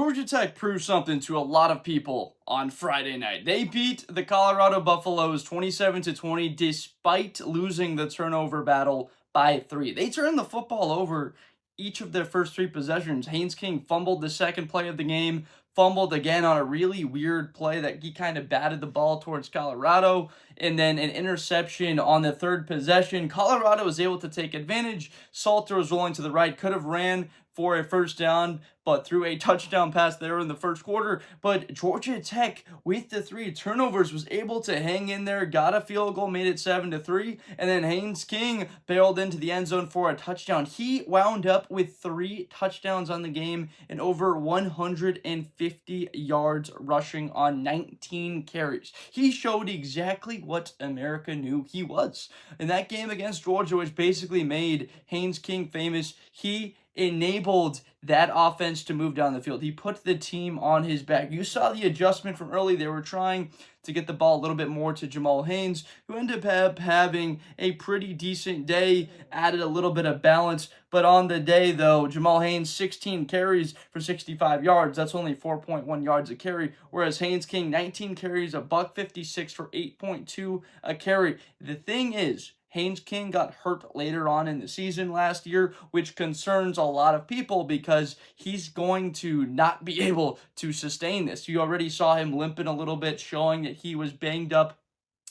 Georgia Tech proved something to a lot of people on Friday night. They beat the Colorado Buffaloes 27-20 despite losing the turnover battle by 3. They turned the football over each of their first 3 possessions. Haynes King fumbled the second play of the game, fumbled again on a really weird play that he kind of batted the ball towards Colorado, and then an interception on the third possession. Colorado was able to take advantage. Salter was rolling to the right, could have ran for a first down, but threw a touchdown pass there in the first quarter. But Georgia Tech, with the 3 turnovers, was able to hang in there, got a field goal, made it 7-3, and then Haynes King barreled into the end zone for a touchdown. He wound up with 3 touchdowns on the game and over 150 yards rushing on 19 carries. He showed exactly what America knew he was. In that game against Georgia, which basically made Haynes King famous, he enabled that offense to move down the field. He put the team on his back. You saw the adjustment from early. They were trying to get the ball a little bit more to Jamal Haynes, who ended up having a pretty decent day, added a little bit of balance. But on the day, though, Jamal Haynes, 16 carries for 65 yards. That's only 4.1 yards a carry, whereas Haynes King, 19 carries, $156 for 8.2 a carry. The thing is, Haynes King got hurt later on in the season last year, which concerns a lot of people because he's going to not be able to sustain this. You already saw him limping a little bit, showing that he was banged up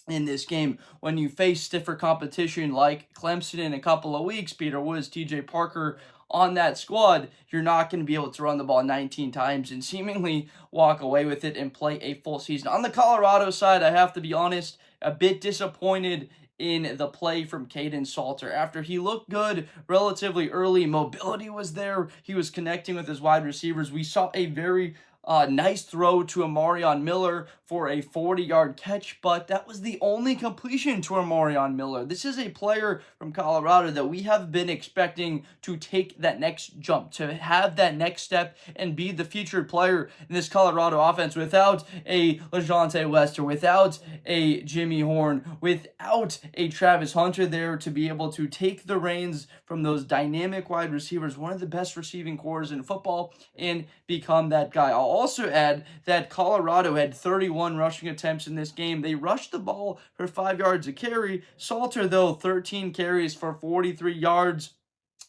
in this game. When you face stiffer competition like Clemson in a couple of weeks, Peter Woods, TJ Parker on that squad, you're not going to be able to run the ball 19 times and seemingly walk away with it and play a full season. On the Colorado side, I have to be honest, a bit disappointed in the play from Kaidon Salter. After he looked good relatively early, mobility was there, he was connecting with his wide receivers. We saw a very nice throw to Amarion Miller for a 40-yard catch, but that was the only completion to Amarion Miller. This is a player from Colorado that we have been expecting to take that next jump, to have that next step and be the featured player in this Colorado offense without a LaJohntay Wester, without a Jimmy Horn, without a Travis Hunter there to be able to take the reins from those dynamic wide receivers, one of the best receiving corps in football, and become that guy. I'll also add that Colorado had 31 rushing attempts in this game. They rushed the ball for 5 yards a carry. Salter, though, 13 carries for 43 yards.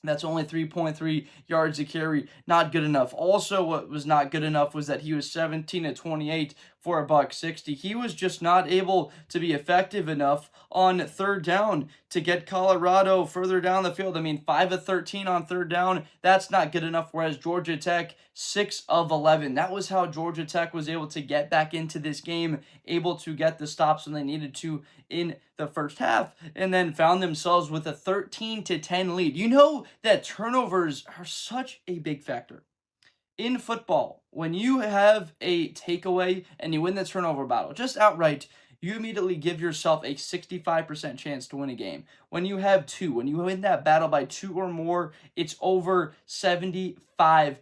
That's only 3.3 yards a carry. Not good enough. Also, what was not good enough was that he was 17-28 for $160. He was just not able to be effective enough on third down to get Colorado further down the field. I mean, 5 of 13 on third down, that's not good enough, whereas Georgia Tech, 6 of 11. That was how Georgia Tech was able to get back into this game, able to get the stops when they needed to in the first half, and then found themselves with a 13-10 lead. You know that turnovers are such a big factor in football. When you have a takeaway and you win the turnover battle, just outright, you immediately give yourself a 65% chance to win a game. When you have 2, when you win that battle by 2 or more, it's over 75%.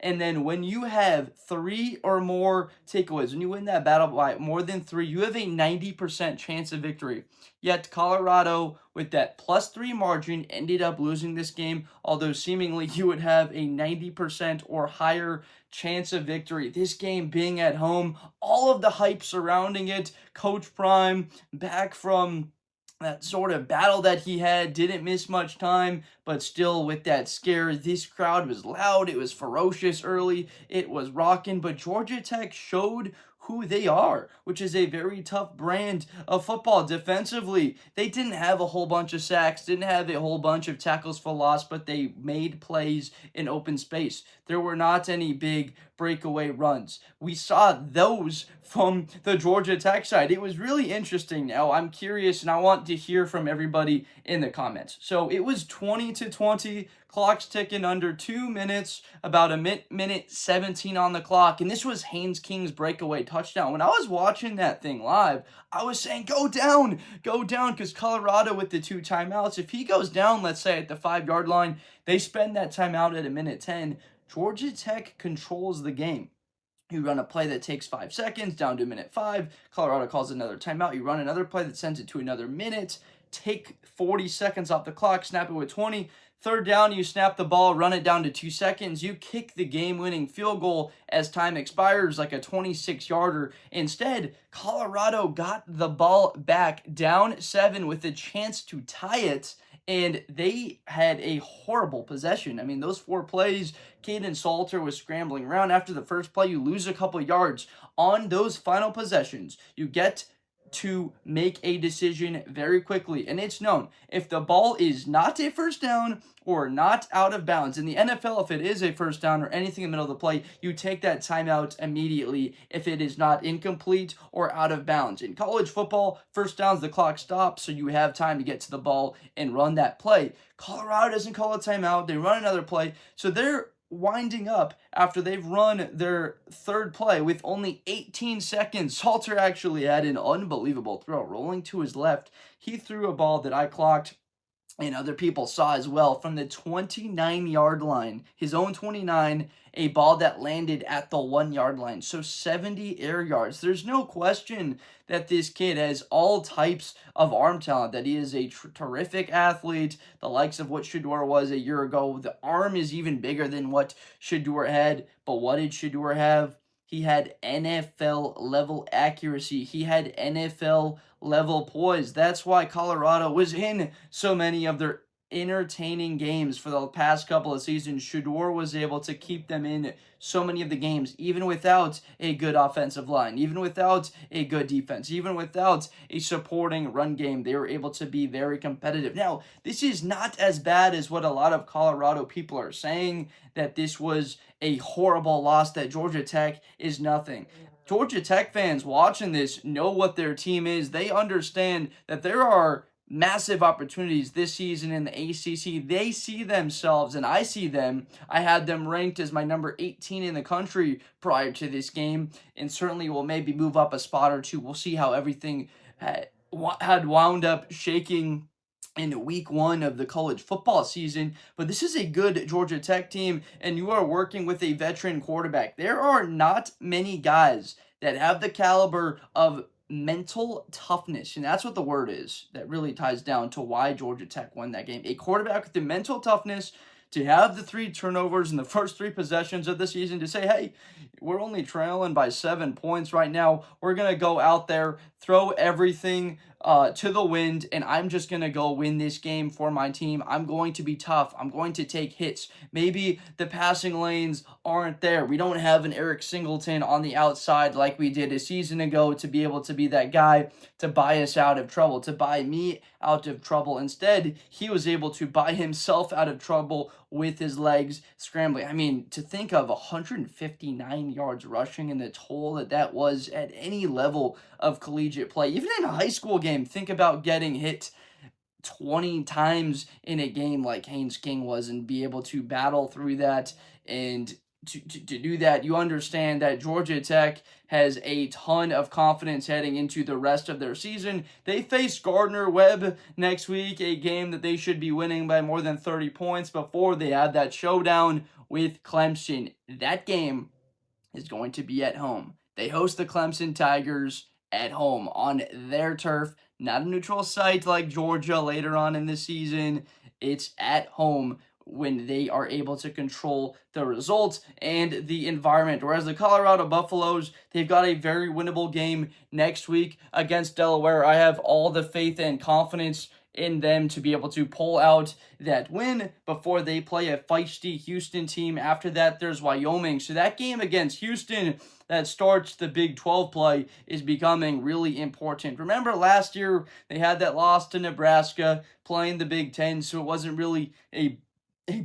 And then when you have 3 or more takeaways, when you win that battle by more than 3, you have a 90% chance of victory. Yet Colorado, with that +3 margin, ended up losing this game, although seemingly you would have a 90% or higher chance of victory. This game being at home, all of the hype surrounding it, Coach Prime back from that sort of battle that he had, didn't miss much time, but still with that scare. This crowd was loud, it was ferocious early, it was rocking, but Georgia Tech showed who they are, which is a very tough brand of football. Defensively, they didn't have a whole bunch of sacks, didn't have a whole bunch of tackles for loss, but they made plays in open space. There were not any big breakaway runs. We saw those from the Georgia Tech side. It was really interesting. Now, I'm curious, and I want to hear from everybody in the comments. So it was 20-20, clock's ticking under 2 minutes, about a minute 17 on the clock, and this was Haynes King's breakaway touchdown. When I was watching that thing live, I was saying, go down, because Colorado with the 2 timeouts, if he goes down, let's say at the 5-yard line, they spend that timeout at a minute 10, Georgia Tech controls the game. You run a play that takes 5 seconds, down to minute 5, Colorado calls another timeout, you run another play that sends it to another minute, take 40 seconds off the clock, snap it with 20, Third down, you snap the ball, run it down to 2 seconds. You kick the game-winning field goal as time expires, like a 26-yarder. Instead, Colorado got the ball back down 7 with a chance to tie it, and they had a horrible possession. I mean, those 4 plays, Kaidon Salter was scrambling around. After the first play, you lose a couple yards. On those final possessions, you get to make a decision very quickly. And it's known, if the ball is not a first down or not out of bounds, in the NFL, if it is a first down or anything in the middle of the play, you take that timeout immediately if it is not incomplete or out of bounds. In college football, first downs, the clock stops, so you have time to get to the ball and run that play. Colorado doesn't call a timeout. They run another play. So they're winding up after they've run their third play with only 18 seconds. Salter actually had an unbelievable throw rolling to his left. He threw a ball that I clocked and other people saw as well from the 29-yard line, his own 29, a ball that landed at the 1-yard line. So 70 air yards. There's no question that this kid has all types of arm talent, that he is a terrific athlete, the likes of what Shedeur was a year ago. The arm is even bigger than what Shedeur had, but what did Shedeur have? He had NFL level accuracy. He had NFL level poise. That's why Colorado was in so many of their entertaining games for the past couple of seasons. Shedeur was able to keep them in so many of the games, even without a good offensive line, even without a good defense, even without a supporting run game. They were able to be very competitive. Now, this is not as bad as what a lot of Colorado people are saying, that this was a horrible loss, that Georgia Tech is nothing. Georgia Tech fans watching this know what their team is. They understand that there are massive opportunities this season in the ACC. They see themselves, and I see them. I had them ranked as my number 18 in the country prior to this game, and certainly will maybe move up a spot or two. We'll see how everything had wound up shaking in week 1 of the college football season, but this is a good Georgia Tech team, and you are working with a veteran quarterback. There are not many guys that have the caliber of mental toughness, and that's what the word is that really ties down to why Georgia Tech won that game. A quarterback with the mental toughness to have the 3 turnovers in the first 3 possessions of the season, to say, hey, we're only trailing by 7 points right now. We're going to go out there, throw everything to the wind, and I'm just going to go win this game for my team. I'm going to be tough. I'm going to take hits. Maybe the passing lanes aren't there. We don't have an Eric Singleton on the outside like we did a season ago to be able to be that guy to buy us out of trouble, to buy me out of trouble. Instead, he was able to buy himself out of trouble with his legs scrambling. I mean, to think of 159 yards rushing and the toll that was at any level of collegiate play, even in a high school game. Think about getting hit 20 times in a game like Haynes King was, and be able to battle through that. And to do that, you understand that Georgia Tech has a ton of confidence heading into the rest of their season. They face Gardner-Webb next week, a game that they should be winning by more than 30 points before they have that showdown with Clemson. That game is going to be at home. They host the Clemson Tigers at home on their turf, not a neutral site like Georgia later on in the season. It's at home when they are able to control the results and the environment. Whereas the Colorado Buffaloes, they've got a very winnable game next week against Delaware. I have all the faith and confidence in them to be able to pull out that win before they play a feisty Houston team. After that, there's Wyoming. So that game against Houston that starts the Big 12 play is becoming really important. Remember last year, they had that loss to Nebraska playing the Big 10, so it wasn't really a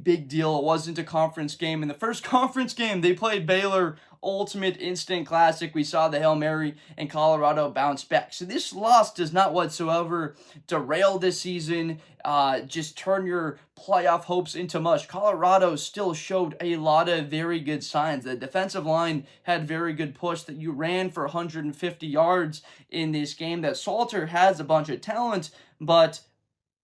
big deal. It wasn't a conference game. In the first conference game, they played Baylor, ultimate instant classic. We saw the Hail Mary, and Colorado bounce back. So this loss does not whatsoever derail this season, just turn your playoff hopes into mush. Colorado still showed a lot of very good signs. The defensive line had very good push, that you ran for 150 yards in this game, that Salter has a bunch of talent, but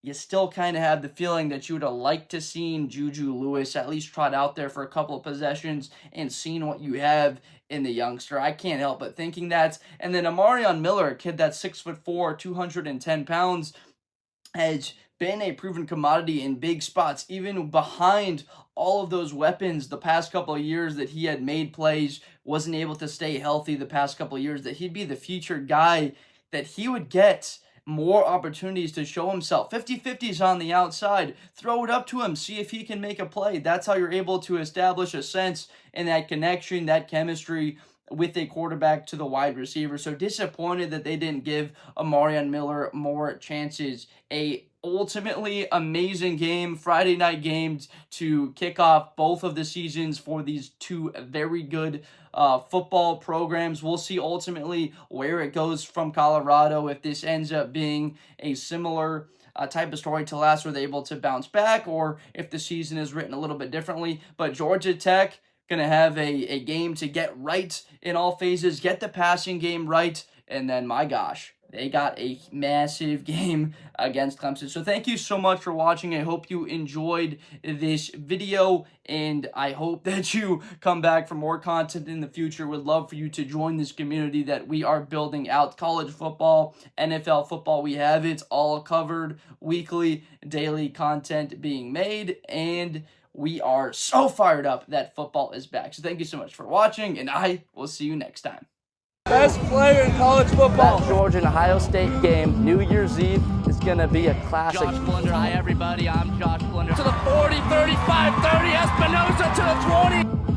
you still kind of have the feeling that you would have liked to seen Juju Lewis at least trot out there for a couple of possessions and seen what you have in the youngster. I can't help but thinking that. And then Amarion Miller, a kid that's 6'4", 210 pounds, has been a proven commodity in big spots, even behind all of those weapons the past couple of years that he had made plays, wasn't able to stay healthy the past couple of years, that he'd be the featured guy, that he would get more opportunities to show himself. 50-50s on the outside. Throw it up to him. See if he can make a play. That's how you're able to establish a sense in that connection, that chemistry with a quarterback to the wide receiver. So disappointed that they didn't give Amarion Miller more chances. A ultimately amazing game, Friday night games to kick off both of the seasons for these two very good football programs. We'll see ultimately where it goes from Colorado, if this ends up being a similar type of story to last, where they're able to bounce back, or if the season is written a little bit differently. But Georgia Tech going to have a game to get right in all phases, get the passing game right, and then, my gosh, they got a massive game against Clemson. So thank you so much for watching. I hope you enjoyed this video, and I hope that you come back for more content in the future. Would love for you to join this community that we are building out. College football, NFL football, we have it all covered. Weekly, daily content being made, and we are so fired up that football is back. So thank you so much for watching, and I will see you next time. Best player in college football. That Georgia and Ohio State game, New Year's Eve, is going to be a classic. Josh Blunder. Hi, everybody. I'm Josh Blunder. To the 40, 35, 30, Espinosa to the 20.